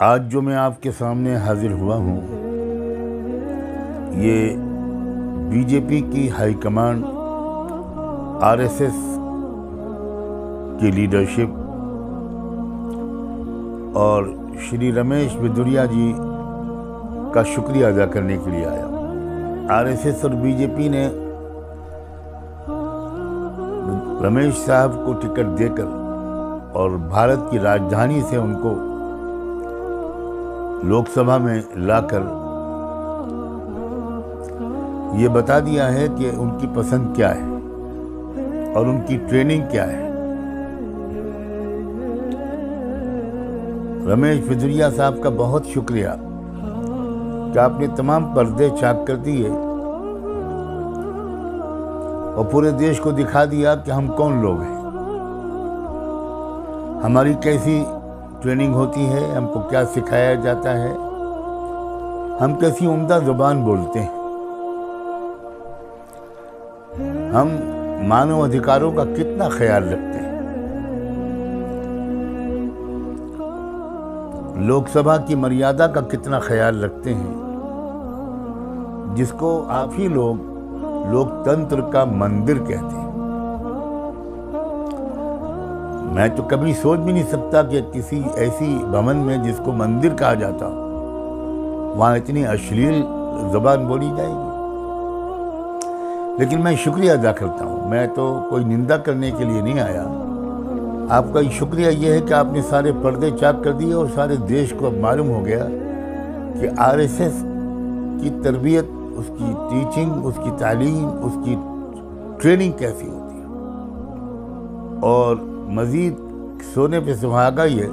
आज जो मैं आपके सामने हाजिर हुआ हूँ, ये बीजेपी की हाईकमांड, आरएसएस की लीडरशिप और श्री रमेश बिधूरिया जी का शुक्रिया अदा करने के लिए आया। आरएसएस और बीजेपी ने रमेश साहब को टिकट देकर और भारत की राजधानी से उनको लोकसभा में लाकर ये बता दिया है कि उनकी पसंद क्या है और उनकी ट्रेनिंग क्या है। रमेश बिधूरिया साहब का बहुत शुक्रिया कि आपने तमाम पर्दे चाक कर दिए और पूरे देश को दिखा दिया कि हम कौन लोग हैं, हमारी कैसी ट्रेनिंग होती है, हमको क्या सिखाया जाता है, हम कैसी उम्दा जुबान बोलते हैं, हम मानव अधिकारों का कितना ख्याल रखते हैं, लोकसभा की मर्यादा का कितना ख्याल रखते हैं, जिसको आप ही लोग लोकतंत्र का मंदिर कहते हैं। मैं तो कभी सोच भी नहीं सकता कि किसी ऐसी भवन में जिसको मंदिर कहा जाता वहाँ इतनी अश्लील ज़बान बोली जाएगी। लेकिन मैं शुक्रिया अदा करता हूँ, मैं तो कोई निंदा करने के लिए नहीं आया। आपका शुक्रिया ये है कि आपने सारे पर्दे चाक कर दिए और सारे देश को अब मालूम हो गया कि आरएसएस की तरबियत, उसकी टीचिंग, उसकी तालीम, उसकी ट्रेनिंग कैसी होती है। और मज़ीद सोने पे सुहागा ये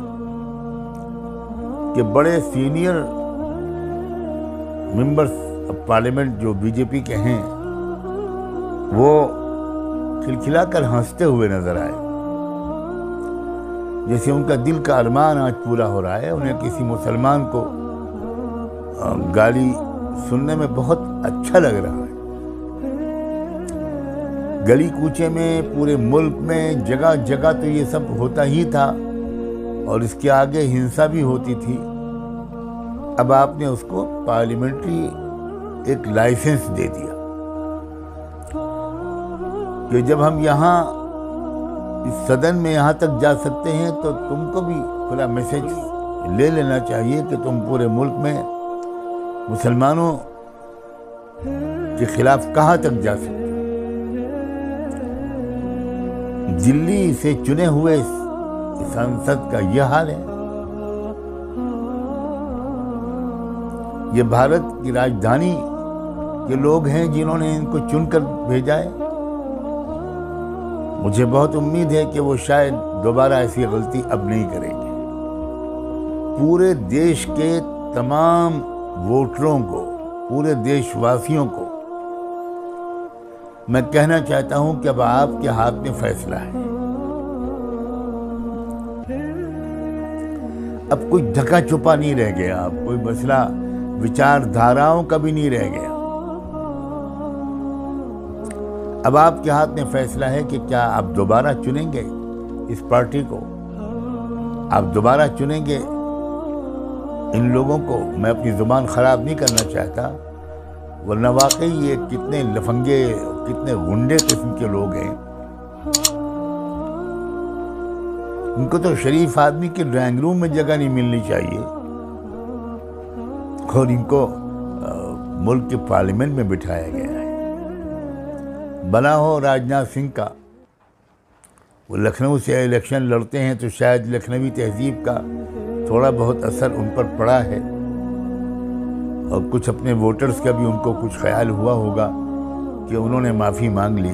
कि बड़े सीनियर मेंबर्स ऑफ पार्लियामेंट जो बीजेपी के हैं वो खिलखिलाकर हंसते हुए नजर आए, जैसे उनका दिल का अरमान आज पूरा हो रहा है। उन्हें किसी मुसलमान को गाली सुनने में बहुत अच्छा लग रहा है। गली कूचे में, पूरे मुल्क में, जगह जगह तो ये सब होता ही था और इसके आगे हिंसा भी होती थी। अब आपने उसको पार्लियामेंट्री एक लाइसेंस दे दिया कि जब हम यहाँ इस सदन में यहाँ तक जा सकते हैं तो तुमको भी खुला मैसेज ले लेना चाहिए कि तुम पूरे मुल्क में मुसलमानों के खिलाफ कहाँ तक जा सकते। दिल्ली से चुने हुए सांसद का यह हाल है। ये भारत की राजधानी के लोग हैं जिन्होंने इनको चुनकर भेजा है। मुझे बहुत उम्मीद है कि वो शायद दोबारा ऐसी गलती अब नहीं करेंगे। पूरे देश के तमाम वोटरों को, पूरे देशवासियों को मैं कहना चाहता हूं कि अब आपके हाथ में फैसला है। अब कोई ढका छुपा नहीं रह गया, अब कोई मसला विचारधाराओं का भी नहीं रह गया। अब आपके हाथ में फैसला है कि क्या आप दोबारा चुनेंगे इस पार्टी को, आप दोबारा चुनेंगे इन लोगों को। मैं अपनी जुबान खराब नहीं करना चाहता, वरना वाकई ये कितने लफंगे, कितने गुंडे किस्म के लोग हैं। उनको तो शरीफ आदमी के ड्राइंग रूम में जगह नहीं मिलनी चाहिए और इनको मुल्क के पार्लियामेंट में बिठाया गया है। बना हो राजनाथ सिंह का, वो लखनऊ से इलेक्शन लड़ते हैं तो शायद लखनवी तहजीब का थोड़ा बहुत असर उन पर पड़ा है और कुछ अपने वोटर्स का भी उनको कुछ ख्याल हुआ होगा कि उन्होंने माफ़ी मांग ली।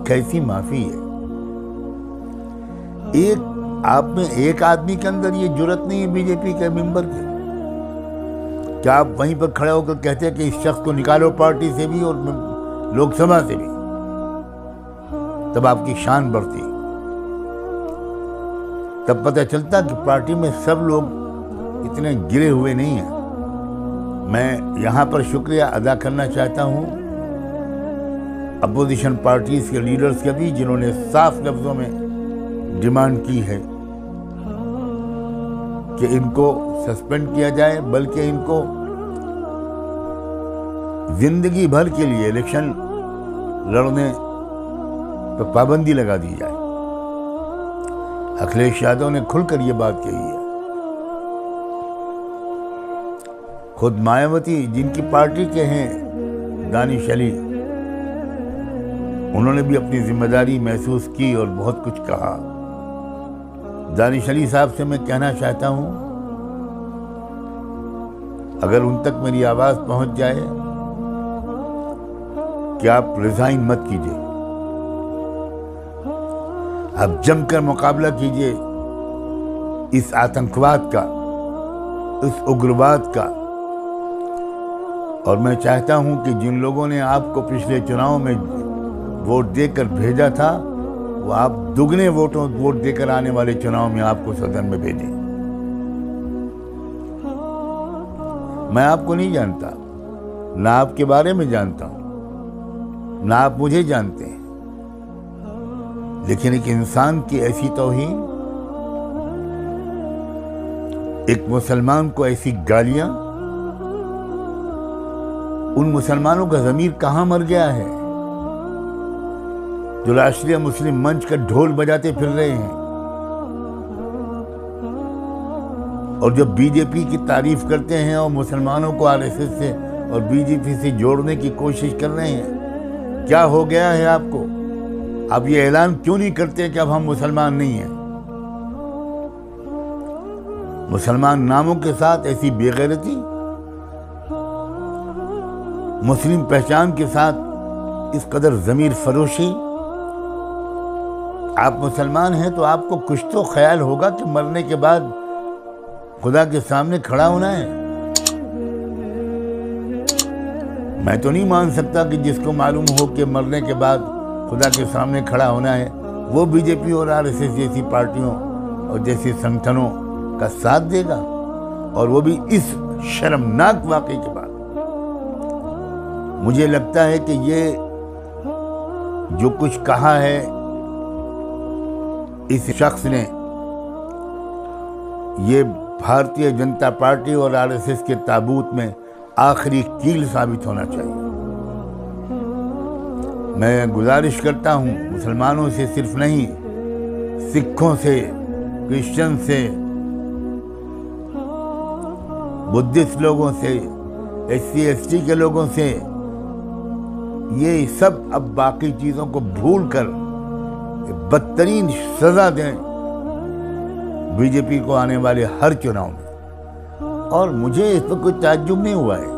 कैसी माफ़ी है? एक आप में एक आदमी के अंदर ये जुर्रत नहीं है बीजेपी के मेंबर की। क्या आप वहीं पर खड़े होकर कहते हैं कि इस शख्स को निकालो पार्टी से भी और लोकसभा से भी, तब आपकी शान बढ़ती, तब पता चलता कि पार्टी में सब लोग इतने गिरे हुए नहीं हैं। मैं यहाँ पर शुक्रिया अदा करना चाहता हूँ अपोजिशन पार्टीज के लीडर्स के भी, जिन्होंने साफ लफ्जों में डिमांड की है कि इनको सस्पेंड किया जाए, बल्कि इनको जिंदगी भर के लिए इलेक्शन लड़ने पर पाबंदी लगा दी जाए। अखिलेश यादव ने खुलकर ये बात कही है। खुद मायावती, जिनकी पार्टी के हैं दानिश अली, उन्होंने भी अपनी जिम्मेदारी महसूस की और बहुत कुछ कहा। दानिश अली साहब से मैं कहना चाहता हूं, अगर उन तक मेरी आवाज पहुंच जाए कि आप रिजाइन मत कीजिए, आप जमकर मुकाबला कीजिए इस आतंकवाद का, इस उग्रवाद का। और मैं चाहता हूं कि जिन लोगों ने आपको पिछले चुनाव में वोट देकर भेजा था, वो आप दुगने वोट देकर आने वाले चुनाव में आपको सदन में भेजें। मैं आपको नहीं जानता, ना आपके बारे में जानता हूं, ना आप मुझे जानते हैं, लेकिन एक इंसान की ऐसी तौहीन, एक मुसलमान को ऐसी गालियां, उन मुसलमानों का ज़मीर कहां मर गया है जो राष्ट्रीय मुस्लिम मंच का ढोल बजाते फिर रहे हैं और जो बीजेपी की तारीफ करते हैं और मुसलमानों को आरएसएस से और बीजेपी से जोड़ने की कोशिश कर रहे हैं। क्या हो गया है आपको? आप ये ऐलान क्यों नहीं करते कि अब हम मुसलमान नहीं हैं? मुसलमान नामों के साथ ऐसी बेगैरती, मुस्लिम पहचान के साथ इस कदर ज़मीर फरोशी। आप मुसलमान हैं तो आपको कुछ तो ख्याल होगा कि मरने के बाद खुदा के सामने खड़ा होना है। मैं तो नहीं मान सकता कि जिसको मालूम हो कि मरने के बाद खुदा के सामने खड़ा होना है, वो बीजेपी और आरएसएस जैसी पार्टियों और जैसे संगठनों का साथ देगा, और वो भी इस शर्मनाक वाकये के बाद। मुझे लगता है कि ये जो कुछ कहा है इस शख्स ने, ये भारतीय जनता पार्टी और आरएसएस के ताबूत में आखिरी कील साबित होना चाहिए। मैं गुजारिश करता हूं मुसलमानों से, सिर्फ नहीं, सिखों से, क्रिश्चियन से, बुद्धिस्ट लोगों से, SC ST के लोगों से, ये सब अब बाकी चीज़ों को भूलकर बदतरीन सजा दें बीजेपी को आने वाले हर चुनाव में। और मुझे इस पर कोई ताज्जुब नहीं हुआ है,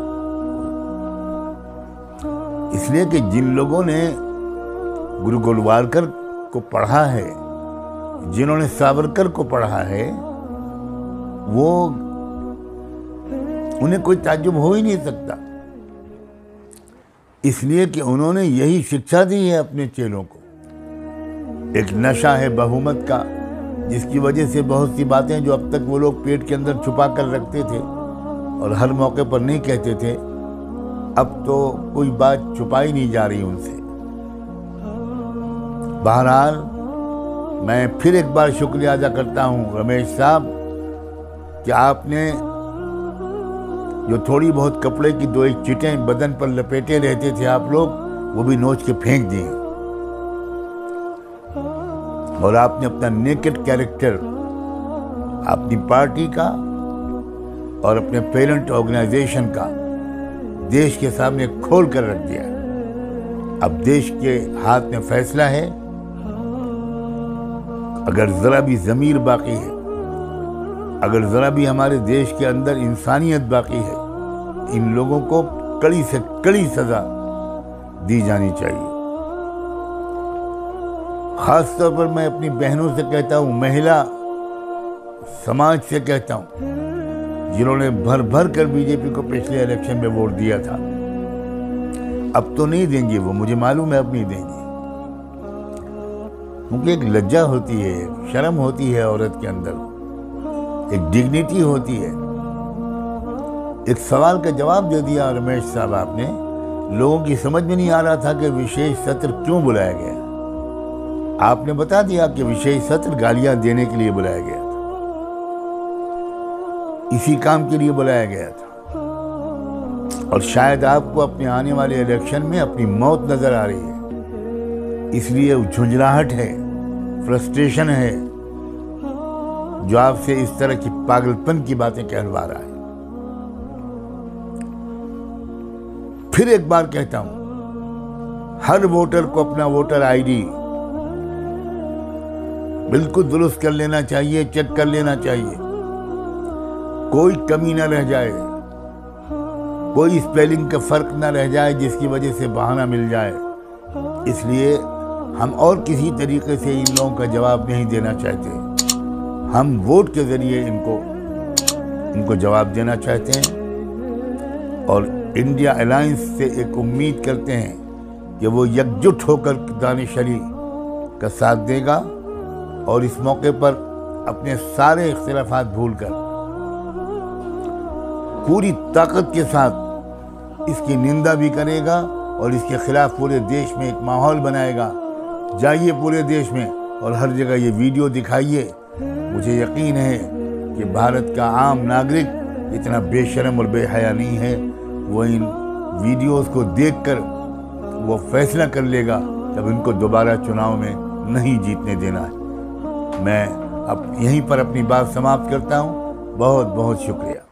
इसलिए कि जिन लोगों ने गुरु गोलवालकर को पढ़ा है, जिन्होंने सावरकर को पढ़ा है, वो उन्हें कोई ताज्जुब हो ही नहीं सकता, इसलिए कि उन्होंने यही शिक्षा दी है अपने चेलों को। एक नशा है बहुमत का, जिसकी वजह से बहुत सी बातें जो अब तक वो लोग पेट के अंदर छुपा कर रखते थे और हर मौके पर नहीं कहते थे, अब तो कोई बात छुपाई नहीं जा रही उनसे। बहरहाल, मैं फिर एक बार शुक्रिया अदा करता हूँ रमेश साहब कि आपने जो थोड़ी बहुत कपड़े की 2-1 चीटें बदन पर लपेटे रहते थे आप लोग, वो भी नोच के फेंक दिए, और आपने अपना नेकेड कैरेक्टर अपनी पार्टी का और अपने पेरेंट ऑर्गेनाइजेशन का देश के सामने खोल कर रख दिया। अब देश के हाथ में फैसला है, अगर जरा भी ज़मीर बाकी है, अगर ज़रा भी हमारे देश के अंदर इंसानियत बाकी है, इन लोगों को कड़ी से कड़ी सज़ा दी जानी चाहिए। ख़ास तौर पर मैं अपनी बहनों से कहता हूँ, महिला समाज से कहता हूँ, जिन्होंने भर भर कर बीजेपी को पिछले इलेक्शन में वोट दिया था, अब तो नहीं देंगे वो, मुझे मालूम है अब नहीं देंगे, क्योंकि एक लज्जा होती है, एक शर्म होती है औरत के अंदर, एक डिग्निटी होती है। एक सवाल का जवाब दे दिया रमेश साहब आपने, लोगों की समझ में नहीं आ रहा था कि विशेष सत्र क्यों बुलाया गया। आपने बता दिया कि विशेष सत्र गालियां देने के लिए बुलाया गया था। इसी काम के लिए बुलाया गया था। और शायद आपको अपने आने वाले इलेक्शन में अपनी मौत नजर आ रही है, इसलिए झुंझलाहट है, फ्रस्ट्रेशन है, जो आपसे इस तरह की पागलपन की बातें कहलवा रहा है। फिर एक बार कहता हूं, हर वोटर को अपना वोटर आईडी बिल्कुल दुरुस्त कर लेना चाहिए, चेक कर लेना चाहिए, कोई कमी न रह जाए, कोई स्पेलिंग का फर्क न रह जाए जिसकी वजह से बहाना मिल जाए। इसलिए हम और किसी तरीके से इन लोगों का जवाब नहीं देना चाहते, हम वोट के जरिए इनको जवाब देना चाहते हैं। और इंडिया अलायंस से एक उम्मीद करते हैं कि वो एकजुट होकर दानिश अली का साथ देगा और इस मौके पर अपने सारे इख्तिलाफात भूलकर पूरी ताकत के साथ इसकी निंदा भी करेगा और इसके खिलाफ पूरे देश में एक माहौल बनाएगा। जाइए पूरे देश में और हर जगह ये वीडियो दिखाइए। मुझे यकीन है कि भारत का आम नागरिक इतना बेशर्म और बेहया नहीं है, वो इन वीडियोस को देखकर वो फैसला कर लेगा कि अब इनको दोबारा चुनाव में नहीं जीतने देना है। मैं अब यहीं पर अपनी बात समाप्त करता हूँ। बहुत बहुत शुक्रिया।